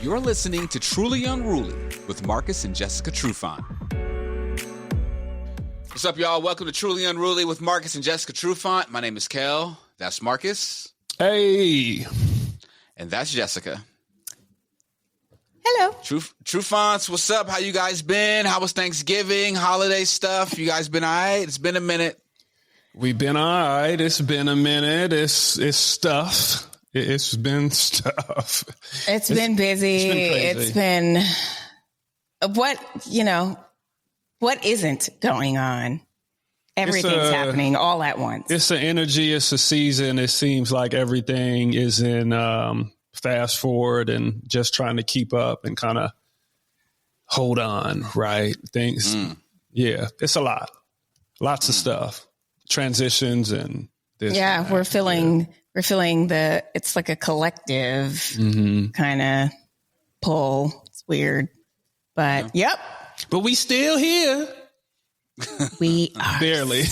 You're listening to Truly Unruly with Marcus and Jessica Trufant. What's up, y'all? Welcome to Truly Unruly with Marcus and Jessica Trufant. My name is Kel. That's Marcus. Hey. And that's Jessica. Hello. Trufants, what's up? How you guys been? How was Thanksgiving? Holiday stuff? You guys been all right? It's been a minute. We've been all right. It's been a minute. It's stuff. It's been stuff. It's been busy. It's been what isn't going on? Everything's happening all at once. It's an energy. It's a season. It seems like everything is in fast forward and just trying to keep up and kind of hold on, right? Things. Yeah, it's a lot. Lots of stuff. Transitions and this. Yeah, we're feeling it's like a collective kind of pull. It's weird. But yep. But we still here. We are barely.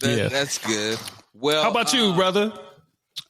That's good. Well, how about you, brother?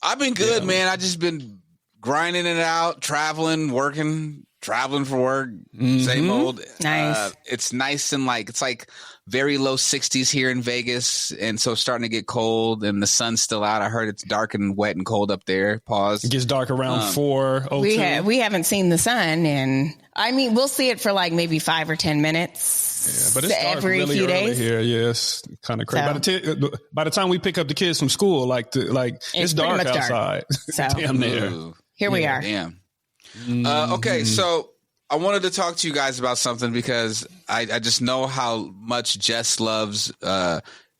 I've been good, man. I just been grinding it out, traveling, working, traveling for work. Same old. Nice. It's nice and it's like very low 60s here in Vegas, and so it's starting to get cold, and the sun's still out. I heard it's dark and wet and cold up there. Pause. It gets dark around 4:02. We haven't seen the sun, and I mean we'll see it for like maybe 5 or 10 minutes. Yeah, but it's dark every really few early days here. Yeah, it's kind of crazy. So, by the time we pick up the kids from school, it's dark outside. So damn near. Here we are. Damn. Okay, so I wanted to talk to you guys about something because I just know how much Jess loves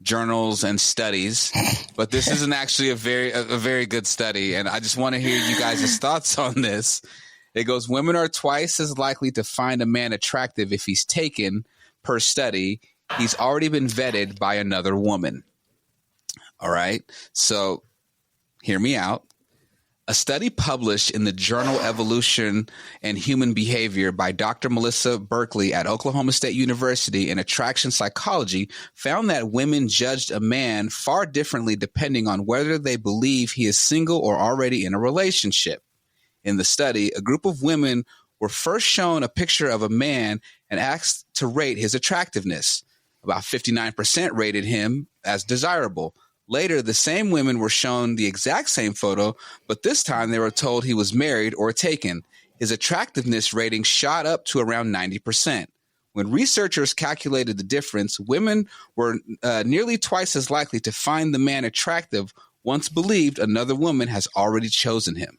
journals and studies, but this isn't actually a very good study, and I just want to hear you guys' thoughts on this. It goes, women are twice as likely to find a man attractive if he's taken, per study, he's already been vetted by another woman. All right, so hear me out. A study published in the journal Evolution and Human Behavior by Dr. Melissa Berkeley at Oklahoma State University in attraction psychology found that women judged a man far differently depending on whether they believe he is single or already in a relationship. In the study, a group of women were first shown a picture of a man and asked to rate his attractiveness. About 59% rated him as desirable. Later, the same women were shown the exact same photo, but this time they were told he was married or taken. His attractiveness rating shot up to around 90%. When researchers calculated the difference, women were nearly twice as likely to find the man attractive once believed another woman has already chosen him.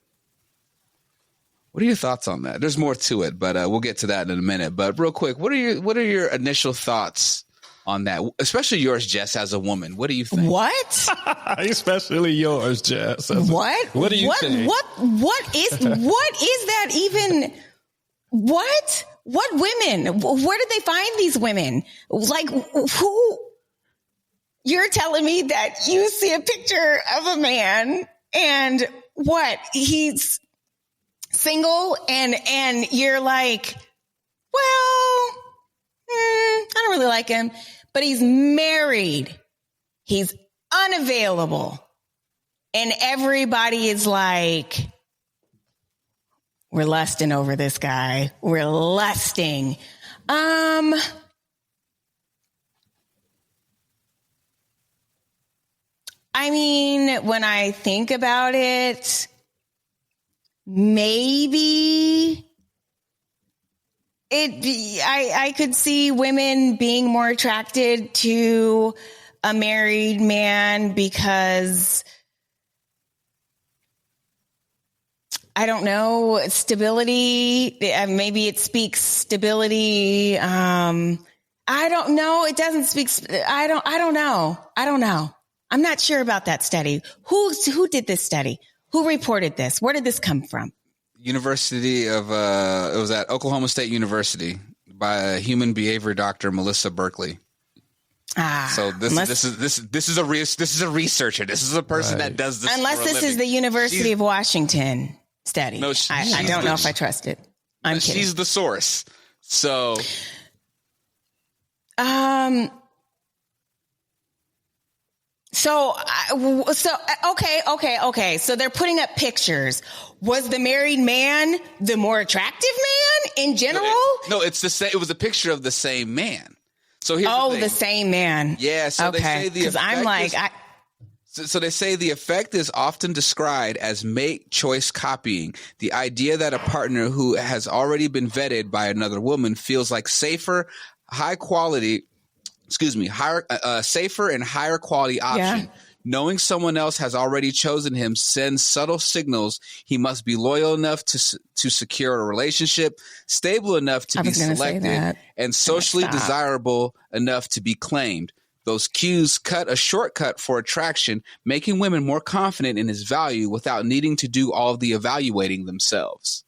What are your thoughts on that? There's more to it, but we'll get to that in a minute. But real quick, what are your initial thoughts on that? Especially yours, Jess, as a woman. What do you think? What? Especially yours, Jess. What? What do you think? What is that even? What women? Where did they find these women? Like who? You're telling me that you see a picture of a man and what? He's single and you're like, well, I don't really like him, but he's married. He's unavailable. And everybody is like, we're lusting over this guy. We're lusting. I mean, when I think about it, maybe I could see women being more attracted to a married man because I don't know, stability. Maybe it speaks stability. I don't know. It doesn't speak. I don't know. I'm not sure about that study. Who did this study? Who reported this? Where did this come from? University of it was at Oklahoma State University by a human behavior doctor, Melissa Berkeley. So this is a researcher. This is a person that does this. Unless for a this living. is the University of Washington study. No, I don't know if I trust it. I'm kidding. She's the source. So, So okay. So they're putting up pictures. Was the married man the more attractive man in general? No, it's the same. It was a picture of the same man. So here's the same man. Yeah. So they say because I'm like, So they say the effect is often described as mate choice copying. The idea that a partner who has already been vetted by another woman feels like safer, safer and higher quality option. Yeah. Knowing someone else has already chosen him sends subtle signals. He must be loyal enough to secure a relationship, stable enough to be selected, and socially desirable enough to be claimed. Those cues cut a shortcut for attraction, making women more confident in his value without needing to do all of the evaluating themselves.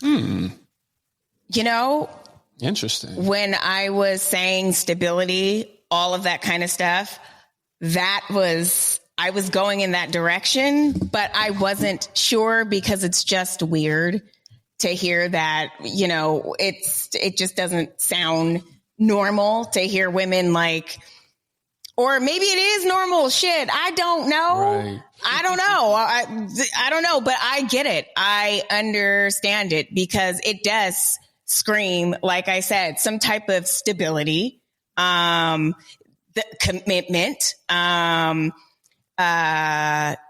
You know, interesting. When I was saying stability, all of that kind of stuff, I was going in that direction, but I wasn't sure because it's just weird to hear that, you know, it just doesn't sound normal to hear women like, or maybe it is normal shit. I don't know. Right. I don't know. I don't know, but I get it. I understand it because it does scream, like I said, some type of stability, the commitment,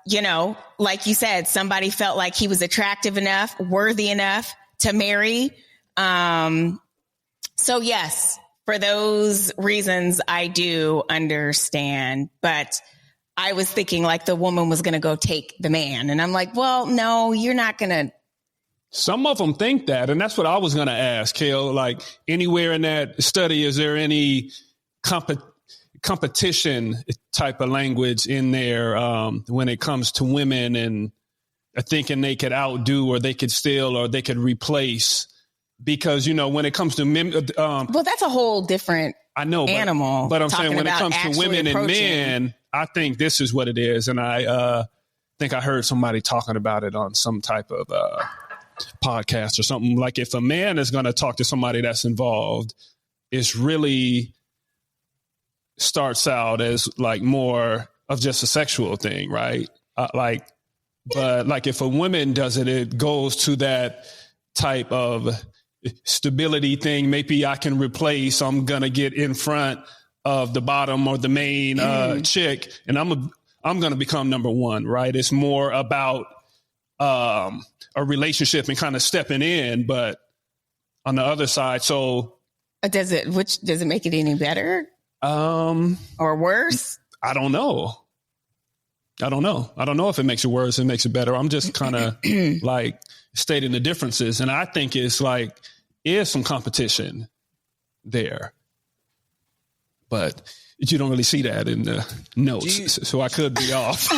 you know, like you said, somebody felt like he was attractive enough, worthy enough to marry. So yes, for those reasons, I do understand, but I was thinking like the woman was going to go take the man. And I'm like, well, no, you're not going to. Some of them think that. And that's what I was going to ask, Kale. Like anywhere in that study, is there any competition type of language in there when it comes to women and thinking they could outdo or they could steal or they could replace? Because, you know, when it comes to men, well, that's a whole different animal. But I'm saying when it comes to women and men, I think this is what it is. And I think I heard somebody talking about it on some type of podcast or something. Like if a man is going to talk to somebody that's involved, it's really starts out as like more of just a sexual thing, right? But like if a woman does it, it goes to that type of stability thing. Maybe I can replace, I'm going to get in front of the bottom or the main chick and I'm going to become number one, right? It's more about a relationship and kind of stepping in, but on the other side. So does it make it any better? Or worse? I don't know. I don't know if it makes it worse, it makes it better. I'm just kind of like stating the differences. And I think it's like, is some competition there, but you don't really see that in the notes. So I could be off.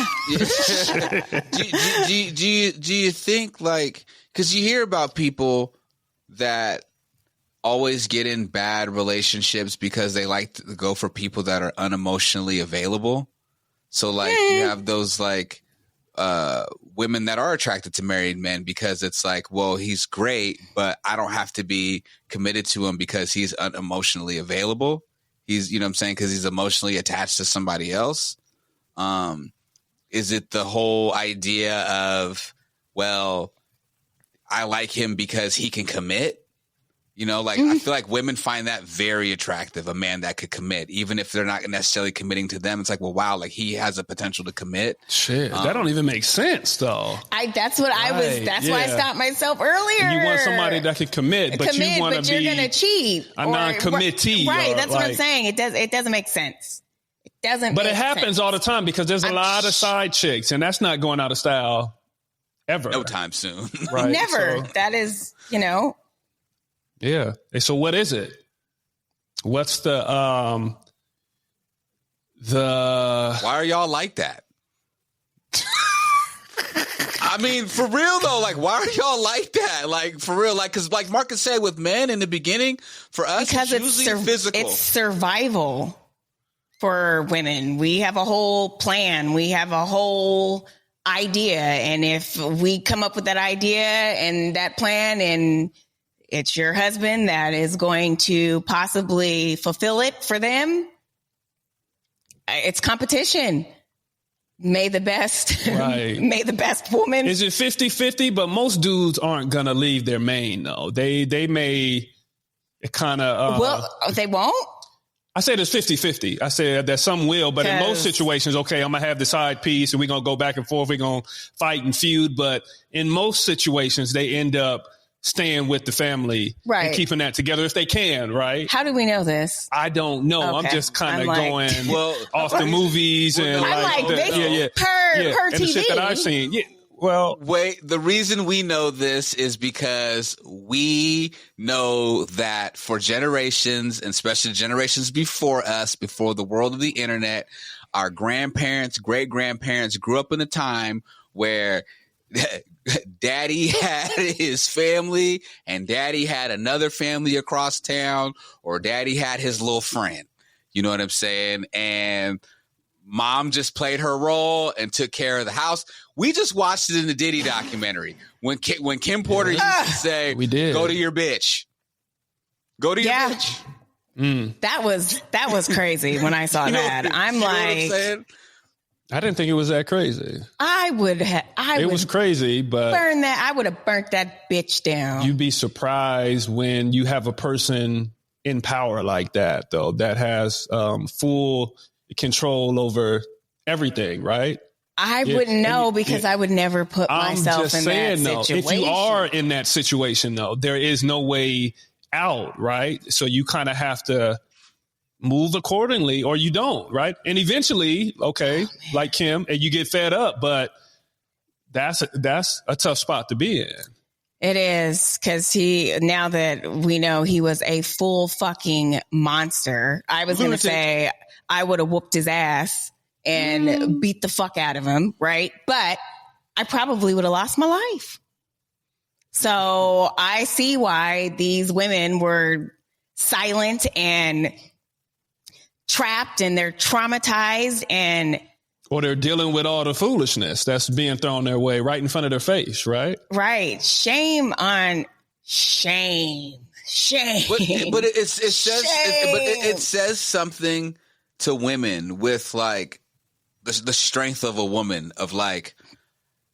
Do you think like, cause you hear about people that always get in bad relationships because they like to go for people that are unemotionally available. So like you have those like women that are attracted to married men because it's like, well, he's great, but I don't have to be committed to him because he's unemotionally available. He's, you know what I'm saying? Because he's emotionally attached to somebody else. Is it the whole idea of, well, I like him because he can commit? You know, like I feel like women find that very attractive, a man that could commit, even if they're not necessarily committing to them. It's like, well, wow, like he has a potential to commit. Shit, that don't even make sense, though. That's why I stopped myself earlier. And you want somebody that can commit, but you want to be you're going to cheat. A non-committee. Right, that's what I'm saying. It doesn't make sense. It doesn't But it happens all the time because there's a lot of side chicks, and that's not going out of style ever. No time soon. Right. Never. So, that is, you know. Yeah. So what is it? What's the why are y'all like that? I mean, for real though, like why are y'all like that? Like for real, like because like Marcus said with men in the beginning, for us because it's usually physical. It's survival for women. We have a whole plan. We have a whole idea, and if we come up with that idea and that plan and it's your husband that is going to possibly fulfill it for them, it's competition. may the best, right. may the best woman. Is it 50-50? But most dudes aren't going to leave their main, though. They may kind of... well, they won't? I said it's 50-50. I said that some will, but in most situations, okay, I'm going to have the side piece and we're going to go back and forth. We're going to fight and feud. But in most situations, they end up staying with the family and keeping that together if they can, right? How do we know this? I don't know. Okay. I'm just kind of going off the movies and per and TV. the shit that I've seen. Yeah. Well, wait, the reason we know this is because we know that for generations, and especially generations before us, before the world of the internet, our grandparents, great grandparents grew up in a time where daddy had his family and daddy had another family across town, or daddy had his little friend. You know what I'm saying? And mom just played her role and took care of the house. We just watched it in the Diddy documentary when Kim Porter used to say, "We did go to your bitch, go to your bitch." That was crazy when I saw that. I'm like, I didn't think it was that crazy. It was crazy, but burn that. I would have burnt that bitch down. You'd be surprised when you have a person in power like that, though, that has full control over everything, right? I wouldn't know because I would never put myself in that situation. If you are in that situation, though, there is no way out, right? So you kind of have to move accordingly or you don't, right? And eventually, like Kim, and you get fed up, but that's a tough spot to be in. It is, because now that we know he was a full fucking monster, I was going to say I would have whooped his ass and beat the fuck out of him, right? But I probably would have lost my life. So I see why these women were silent and trapped and they're traumatized or they're dealing with all the foolishness that's being thrown their way right in front of their face, right? Right. Shame on shame. But it says something to women with like the strength of a woman of like,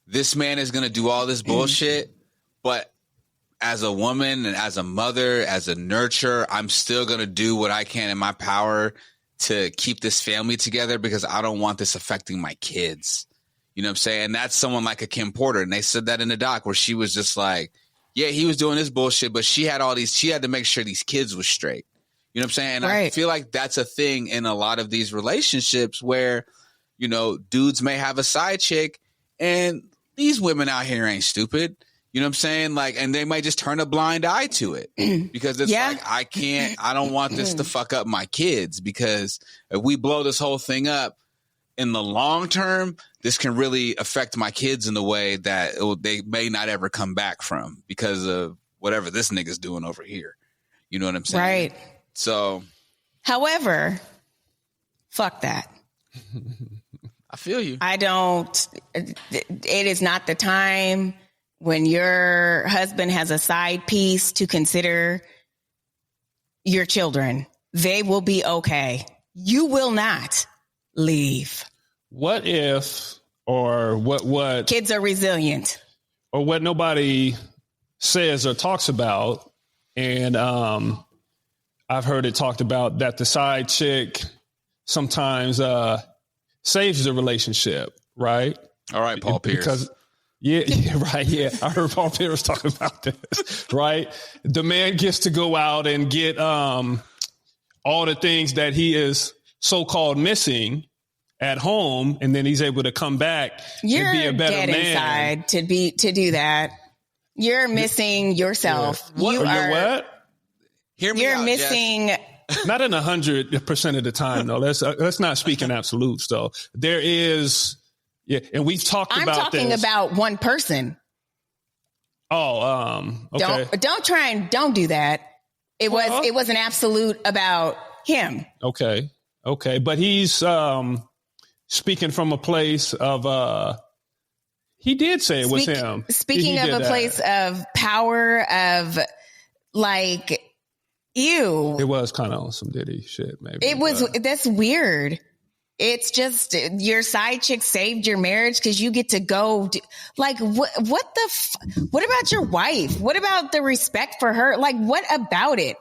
this man is going to do all this bullshit, but as a woman and as a mother, as a nurturer, I'm still going to do what I can in my power to keep this family together because I don't want this affecting my kids. You know what I'm saying? And that's someone like a Kim Porter. And they said that in the doc where she was just like, yeah, he was doing this bullshit, but she had to make sure these kids was straight. You know what I'm saying? And I feel like that's a thing in a lot of these relationships where, you know, dudes may have a side chick and these women out here ain't stupid. You know what I'm saying? Like, and they might just turn a blind eye to it because it's like, I don't want this to fuck up my kids because if we blow this whole thing up in the long term, this can really affect my kids in the way that they may not ever come back from because of whatever this nigga's doing over here. You know what I'm saying? Right. So, however, fuck that. I feel you. It is not the time when your husband has a side piece to consider your children. They will be okay. You will not leave. What if, or what kids are resilient, or what nobody says or talks about. And, I've heard it talked about that the side chick sometimes, saves the relationship. Right. All right. Paul Pierce. Because right. Yeah. I heard Paul Pierce talking about this, right? The man gets to go out and get, all the things that he is so-called missing at home. And then he's able to come back and be a better man. You're dead inside to do that. You're missing yourself. Yeah. You're what? You're missing. Not in 100% of the time, though. Let's not speak in absolutes, though. There is, and we've talked about this. I'm talking about one person. Oh, okay. Don't try and don't do that. It was an absolute about him. Okay, but he's speaking from a place of. He did say it was him. Speaking of a place of power, of like. Ew. It was kind of on some Diddy shit, maybe. That's weird. It's just your side chick saved your marriage because you get to go. Like, what about your wife? What about the respect for her? Like, what about it?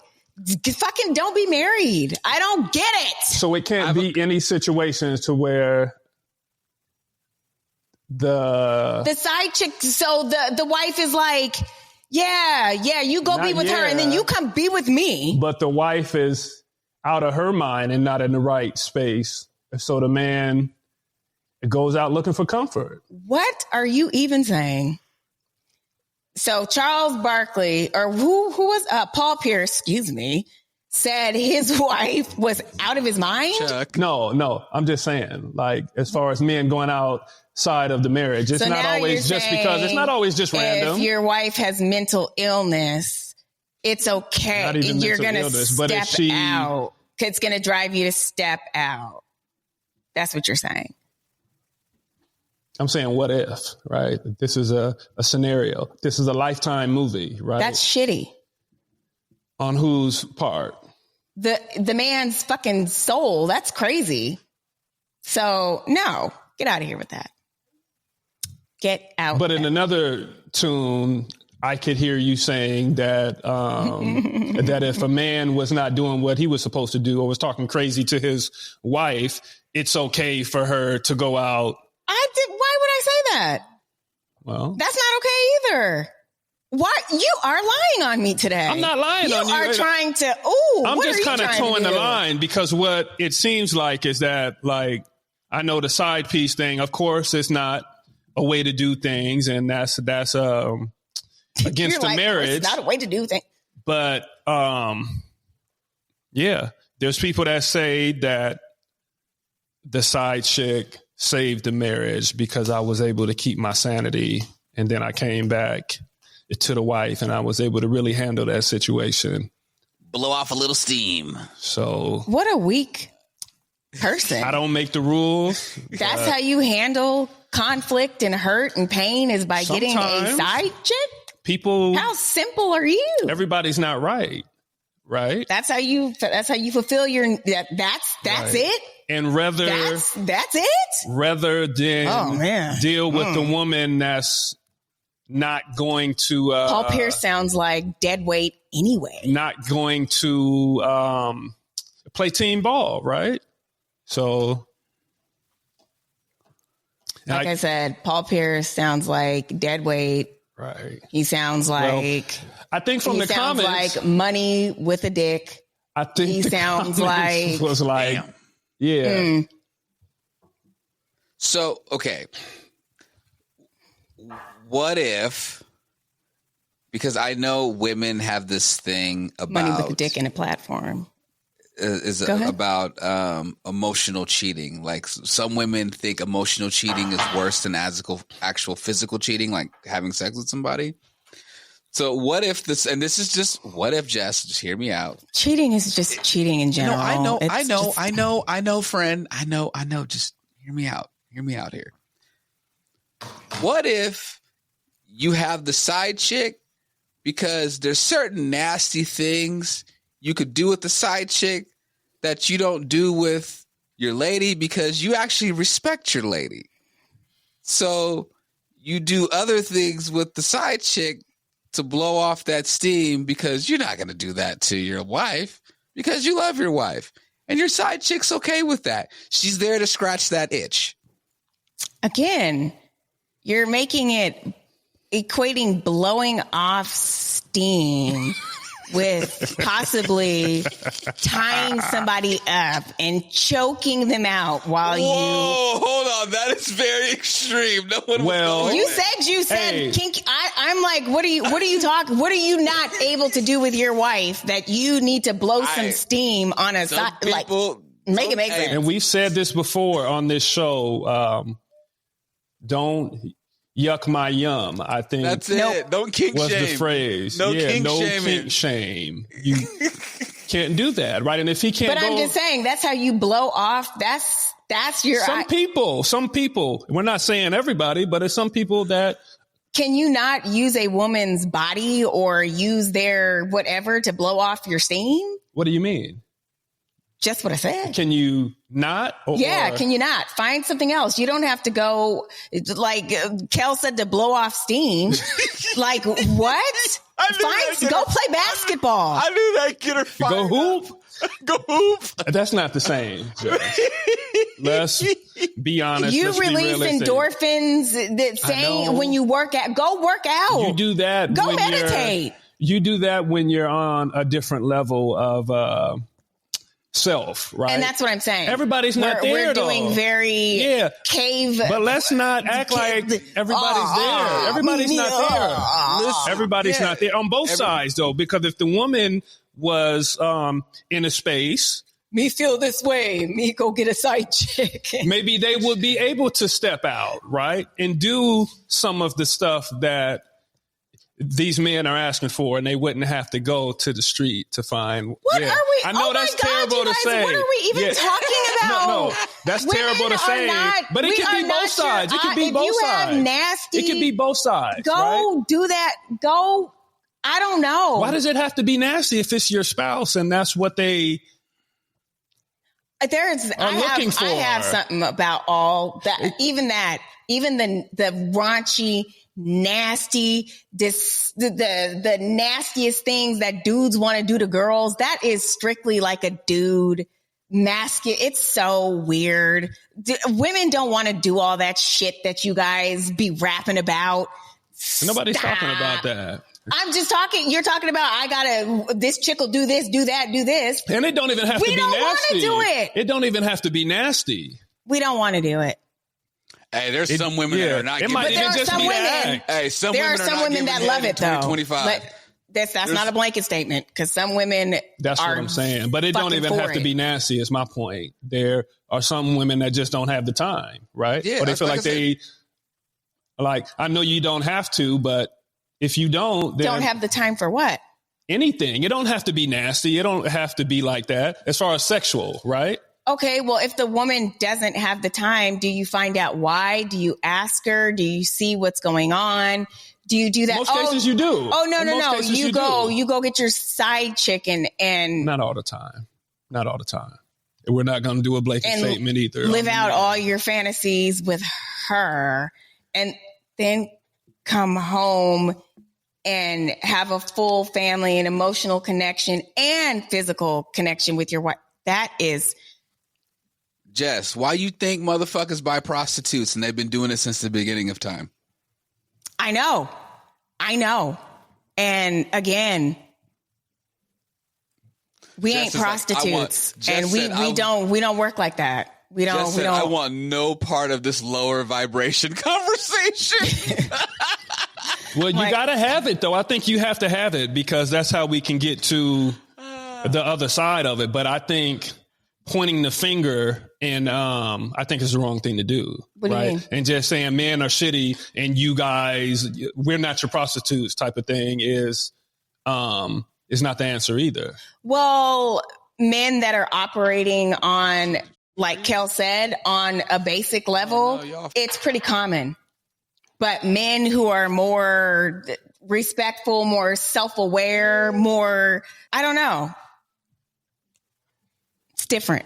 Fucking don't be married. I don't get it. So it can't be any situations to where the side chick. So the wife is like, yeah, you go be with her and then you come be with me. But the wife is out of her mind and not in the right space. So the man goes out looking for comfort. What are you even saying? So Charles Barkley, or who was Paul Pierce, excuse me, said his wife was out of his mind. Chuck. No, I'm just saying, like, as far as men going outside of the marriage, it's not always just because it's not always just random. If your wife has mental illness, it's okay. You're going to step out. It's going to drive you to step out. That's what you're saying. I'm saying, what if, right? This is a scenario. This is a Lifetime movie, right? That's shitty. On whose part? The man's fucking soul. That's crazy. So, no. Get out of here with that. Get out. But in another tune, I could hear you saying that that if a man was not doing what he was supposed to do or was talking crazy to his wife, it's okay for her to go out. Why would I say that? Well, that's not okay either. Why? You are lying on me today. I'm not lying on you. You are trying to. I'm just kind of towing the line because what it seems like is that, like, I know the side piece thing. Of course, it's not a way to do things, and that's against the marriage. It's not a way to do things. But yeah, there's people that say that the side chick saved the marriage because I was able to keep my sanity, and then I came back to the wife, and I was able to really handle that situation. Blow off a little steam. So what a weak person. I don't make the rules. That's how you handle conflict and hurt and pain, is by getting a side chick? People, how simple are you? Everybody's not right. That's how you fulfill your that's right. It. And that's it. Rather than deal with the woman that's not going to Paul Pierce sounds like dead weight anyway. Not going to play team ball, right? So like I said, Paul Pierce sounds like dead weight. Right. He sounds like I think from the comments, like money with a dick. I think he sounds like was like damn. Yeah. So, okay. What if, because I know women have this thing about money with a dick and a platform. About emotional cheating. Like, some women think emotional cheating is worse than actual physical cheating, like having sex with somebody. So what if this, and this is just, what if, Jess, just hear me out. Cheating is just cheating in general. I know, friend. I know. Just hear me out. Hear me out here. What if you have the side chick because there's certain nasty things you could do with the side chick that you don't do with your lady because you actually respect your lady. So you do other things with the side chick to blow off that steam because you're not going to do that to your wife because you love your wife. And your side chick's okay with that. She's there to scratch that itch. Again, you're making it equating blowing off steam with possibly tying somebody up and choking them out while hold on, that is very extreme. No one you said kink. I'm like, what are you talking? What are you not able to do with your wife that you need to blow some steam on a side? Like, make it make sense. And we've said this before on this show. Don't yuck my yum. I think that's it. Don't kink shame. Was the phrase? No kink shame. You can't do that, right? And if he can't, I'm just saying that's how you blow off. That's your. Some people. We're not saying everybody, but it's some people that. Can you not use a woman's body or use their whatever to blow off your steam? What do you mean? Just what I said. Can you not? Can you not? Find something else. You don't have to go, like Kel said, to blow off steam. Like, what? Go play basketball. I knew that kid her fired. Go hoop. Go hoop. That's not the same. Let's be honest. You Let's release endorphins that saying when you work out, go work out. You do that. Go meditate. You do that when you're on a different level of self, right? And that's what I'm saying. Everybody's not there. We're doing very cave. But let's not act like everybody's there. Everybody's not there. Everybody's not there on both sides, though, because if the woman was in a space, me feel this way, me go get a side chick, maybe they would be able to step out, right, and do some of the stuff that these men are asking for, and they wouldn't have to go to the street to find. What are we? I know that's terrible to say. What are we even talking about? No, that's terrible to say. But it can be both sides. It can be both sides. It can be both sides. Go do that. Go. I don't know. Why does it have to be nasty if it's your spouse and that's what they are looking for? I have something about all that. Even the raunchy, nasty, the nastiest things that dudes want to do to girls. That is strictly like a dude masculine. It's so weird. Women don't want to do all that shit that you guys be rapping about. Nobody's talking about that. I'm just talking. You're talking about this chick will do this, do that, do this. And it don't even have to be nasty. We don't want to do it. It don't even have to be nasty. We don't want to do it. Hey, there's some women that are not. There are some women. Hey, there are some women that love it though. 25. That's not a blanket statement because some women. That's what I'm saying. But it don't even have to be nasty. Is my point. There are some women that just don't have the time, right? Yeah, or they feel like I know you don't have to, but if you don't have the time for what? Anything. It don't have to be nasty. It don't have to be like that as far as sexual, right? Okay, well, if the woman doesn't have the time, do you find out why? Do you ask her? Do you see what's going on? Do you do that? Most cases you do. Oh, no. You go get your side chicken and not all the time. Not all the time. We're not going to do a blanket statement either. Live out all your fantasies with her and then come home and have a full family and emotional connection and physical connection with your wife. That is. Jess, why you think motherfuckers buy prostitutes and they've been doing it since the beginning of time? I know. And again, we ain't prostitutes, and we don't work like that. We don't. I want no part of this lower vibration conversation. Well, you got to have it, though. I think you have to have it because that's how we can get to the other side of it. But I think pointing the finger and I think is the wrong thing to do. What do you mean? And just saying men are shitty and you guys, we're not your prostitutes type of thing is not the answer either. Well, men that are operating on, like Kel said, on a basic level, it's pretty common. But men who are more respectful, more self-aware, more, I don't know. It's different.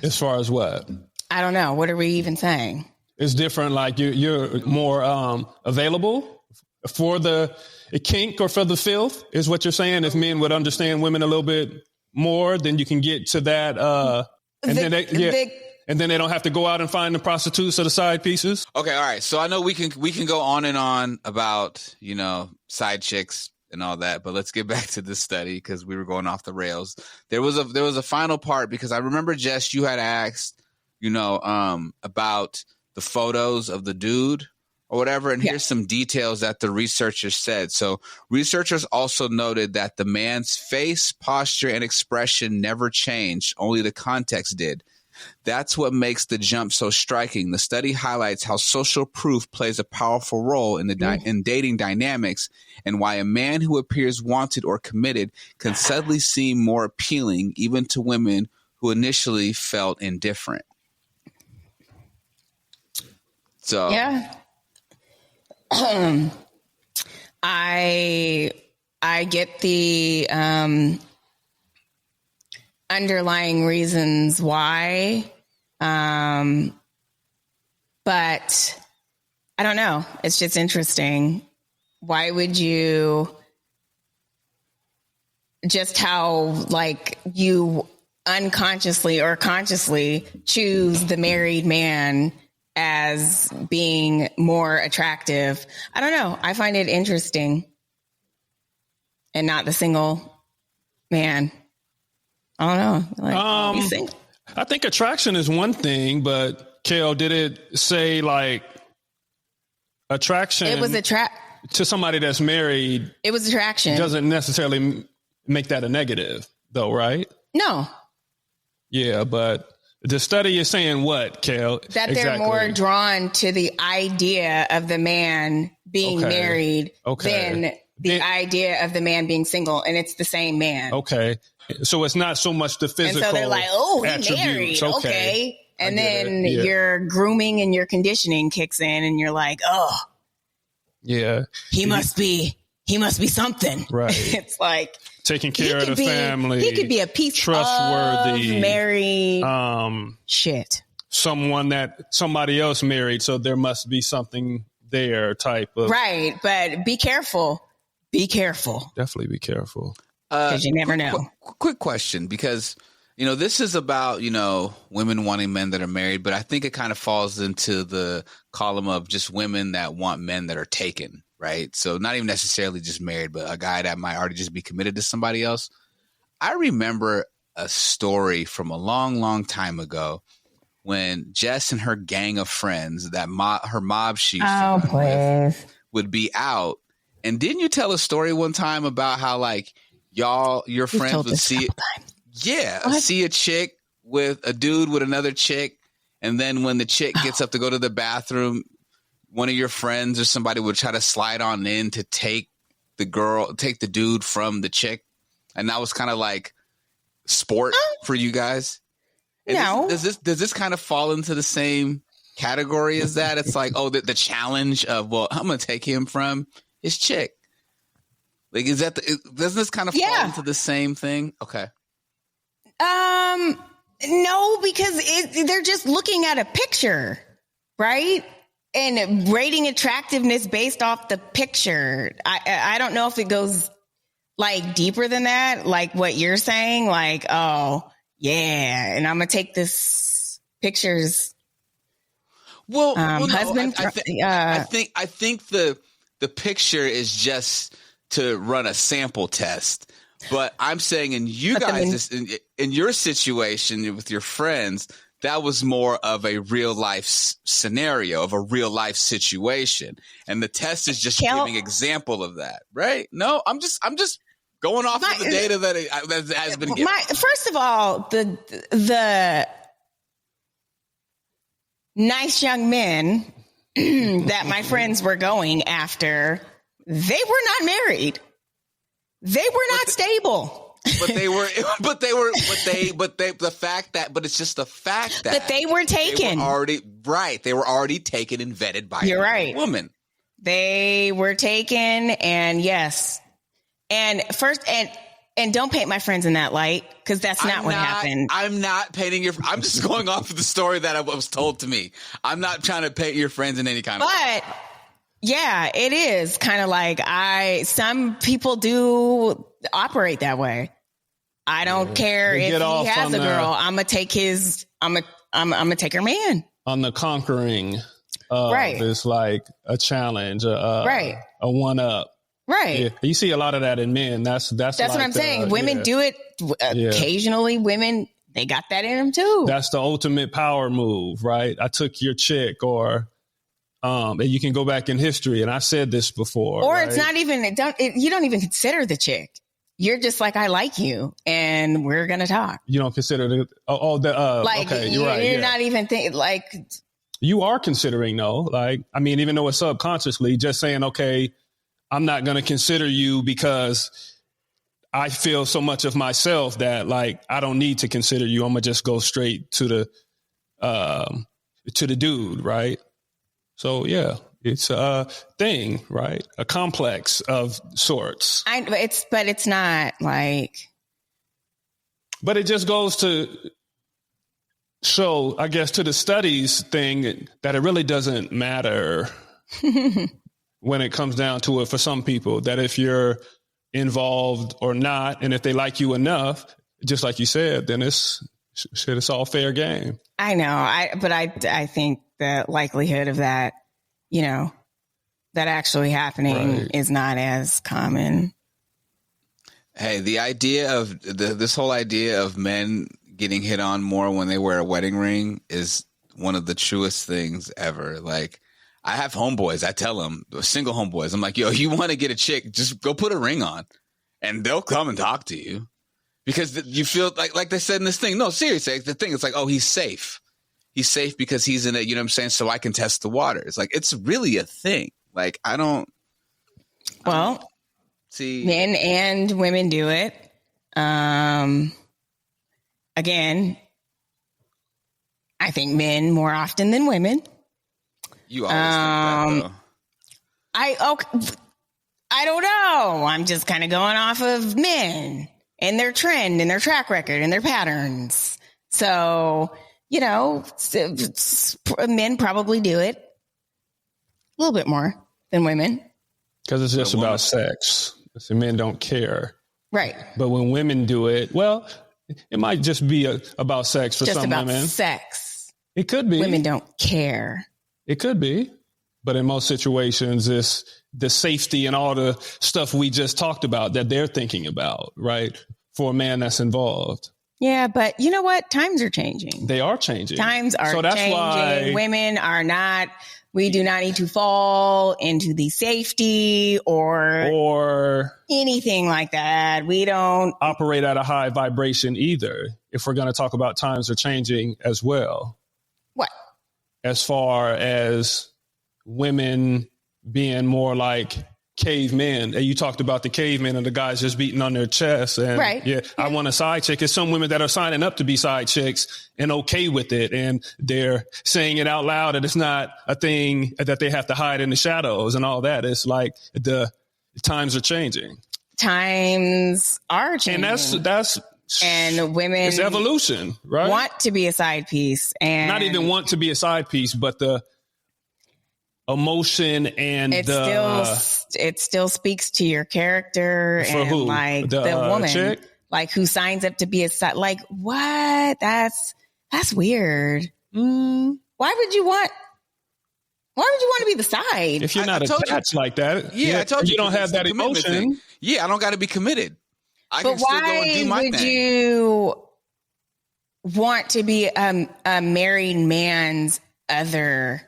As far as what? I don't know. What are we even saying? It's different. Like you're more available for the kink or for the filth is what you're saying. If men would understand women a little bit more, then you can get to that. And then they don't have to go out and find the prostitutes or the side pieces. Okay, all right. So I know we can go on and on about, side chicks and all that, but let's get back to this study because we were going off the rails. There was a final part because I remember, Jess, you had asked, about the photos of the dude or whatever, and here's some details that the researchers said. So researchers also noted that the man's face, posture, and expression never changed, only the context did. That's what makes the jump so striking. The study highlights how social proof plays a powerful role in in dating dynamics and why a man who appears wanted or committed can suddenly seem more appealing even to women who initially felt indifferent. So yeah. I get the underlying reasons why. But I don't know. It's just interesting. Why would you just how like you unconsciously or consciously choose the married man as being more attractive? I don't know. I find it interesting. And not the single man. I don't know. Like, he's single. I think attraction is one thing, but Kel, did it say like attraction? It was to somebody that's married. It was attraction. Doesn't necessarily make that a negative, though, right? No. Yeah, but the study is saying what, Kel? That they're more drawn to the idea of the man being married than the idea of the man being single, and it's the same man. Okay. So it's not so much the physical. And so they're like, oh, he's attributes. married. Okay. And then your grooming and your conditioning kicks in and you're like, oh, yeah, he must be something. Right. It's like taking care of the family. He could be a piece trustworthy, of married shit. Someone that somebody else married. So there must be something there type of. Right. But be careful. Be careful. Definitely be careful. Because you never know. Quick question, because, this is about, women wanting men that are married, but I think it kind of falls into the column of just women that want men that are taken, right? So not even necessarily just married, but a guy that might already just be committed to somebody else. I remember a story from a long, long time ago when Jess and her gang of friends, that her mob she used to run with, would be out. And didn't you tell a story one time about how like your friends would see a chick with a dude with another chick, and then when the chick gets up to go to the bathroom, one of your friends or somebody would try to slide on in to take the dude from the chick, and that was kind of like sport for you guys. And no, does this kind of fall into the same category as that? It's like, oh, the challenge of, well, I'm gonna take him from his chick. Like, doesn't this kind of fall into the same thing? Okay. No, because they're just looking at a picture, right? And rating attractiveness based off the picture. I don't know if it goes like deeper than that, like what you're saying, like, oh yeah, and I'm gonna take this pictures. Well, husband. No, I think the picture is just to run a sample test. But I'm saying in your situation with your friends, that was more of a real life scenario, of a real life situation. And the test is just giving example of that, right? No, I'm just going off of the data that has been given. First of all, the nice young men that my friends were going after, they were not married. They were not stable. But it's just the fact that they were taken. They were already taken and vetted by a woman. They were taken, and yes. And first, and don't paint my friends in that light, because that's not what happened. I'm not painting I'm just going off of the story that was told to me. I'm not trying to paint your friends in any kind of way. But yeah, it is kind of like some people do operate that way. I don't care if he has a girl. I'm gonna take I'm gonna take her man. On the conquering, it's like a challenge, a one up. Right. Yeah. You see a lot of that in men. That's like what I'm saying. Women do it occasionally. Women, they got that in them too. That's the ultimate power move, right? I took your chick, or and you can go back in history, and I said this before. Or it's not even. You don't even consider the chick. You're just like, I like you, and we're gonna talk. You don't consider okay, you're right. You're not even thinking like. You are considering though, like, I mean, even though it's subconsciously, just saying, okay, I'm not going to consider you because I feel so much of myself that like, I don't need to consider you. I'm gonna just go straight to the dude. Right. So yeah, it's a thing, right? A complex of sorts. But it's not like, But it just goes to show, I guess, to the studies thing that it really doesn't matter when it comes down to it for some people, that if you're involved or not, and if they like you enough, just like you said, then it's all fair game. I know. But I think the likelihood of that, that actually happening is not as common. Hey, the idea of this whole idea of men getting hit on more when they wear a wedding ring is one of the truest things ever. Like, I have homeboys. I tell them, single homeboys, I'm like, yo, you want to get a chick, just go put a ring on and they'll come and talk to you because you feel like they said in this thing. No, seriously, the thing is like, oh, he's safe. He's safe because he's in it. You know what I'm saying? So I can test the waters. Like, it's really a thing. Like, I don't see. Men and women do it. Again, I think men more often than women. You always think that, though. I don't know. I'm just kind of going off of men and their trend and their track record and their patterns. So, men probably do it a little bit more than women. Because it's just about sex. So men don't care. Right. But when women do it, well, it might just be about sex for some women. Just about sex. It could be. Women don't care. It could be. But in most situations, it's the safety and all the stuff we just talked about that they're thinking about, right? For a man that's involved. Yeah, but you know what? Times are changing. They are changing. Times are changing. Why women are not. We do not need to fall into the safety or anything like that. We don't operate at a high vibration either. If we're going to talk about times are changing as well. What? As far as women being more like cavemen. And you talked about the cavemen and the guys just beating on their chests. And right. I want a side chick. There's some women that are signing up to be side chicks and okay with it. And they're saying it out loud and it's not a thing that they have to hide in the shadows and all that. It's like the times are changing. Times are changing. And that's and women, it's evolution, right? Want to be a side piece and not even want to be a side piece, but the emotion and it still speaks to your character for and who? Like the woman chick? Like who signs up to be a side. Like what? That's weird. Why would you want to be the side if you're not attached like that? Yeah, I told you don't have that emotion. Thing. Yeah, I don't got to be committed. I but can still go and do my would thing. You want to be a married man's other?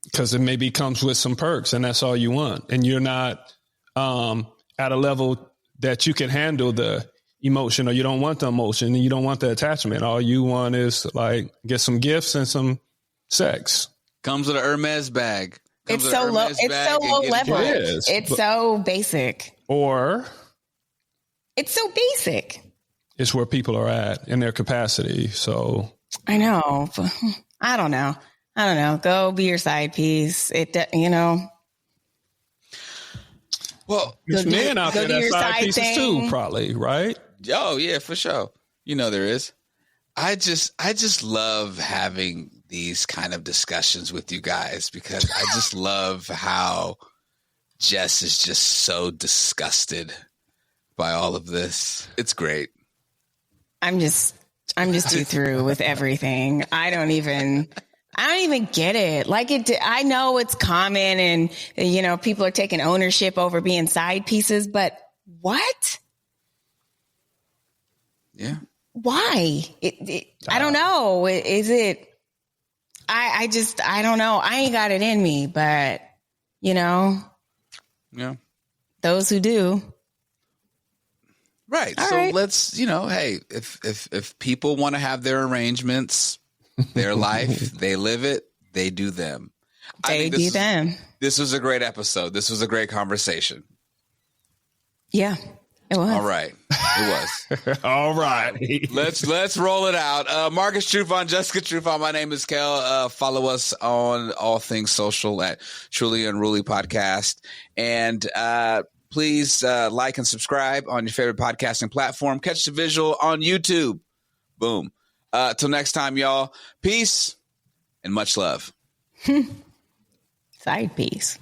Because it maybe comes with some perks and that's all you want. And you're not at a level that you can handle the emotion or you don't want the emotion and you don't want the attachment. All you want is like get some gifts and some sex. Comes with an Hermes bag. It's so low. It's so low level. It's so basic. Or it's so basic. It's where people are at in their capacity. So I know. I don't know. Go be your side piece. Well, there's men out there that side pieces too, probably, right? Oh yeah, for sure. There is. I just love having these kind of discussions with you guys because I just love how Jess is just so disgusted by all of this. It's great. I'm just too through with everything. I don't even get it. Like I know it's common and, people are taking ownership over being side pieces, but what? Yeah. Why? I don't know. Is it, I don't know. I ain't got it in me, but Yeah. Those who do. Right. So let's, hey, if people want to have their arrangements, their life, they live it, they do them. They do them. This was a great episode. This was a great conversation. Yeah, it was. All right. It was. All right. Let's roll it out. Marcus Trufant, Jessica Trufant. My name is Kel. Follow us on all things social at Truly Unruly Podcast. And Please like and subscribe on your favorite podcasting platform. Catch the visual on YouTube. Boom. Till next time, y'all. Peace and much love. Side piece.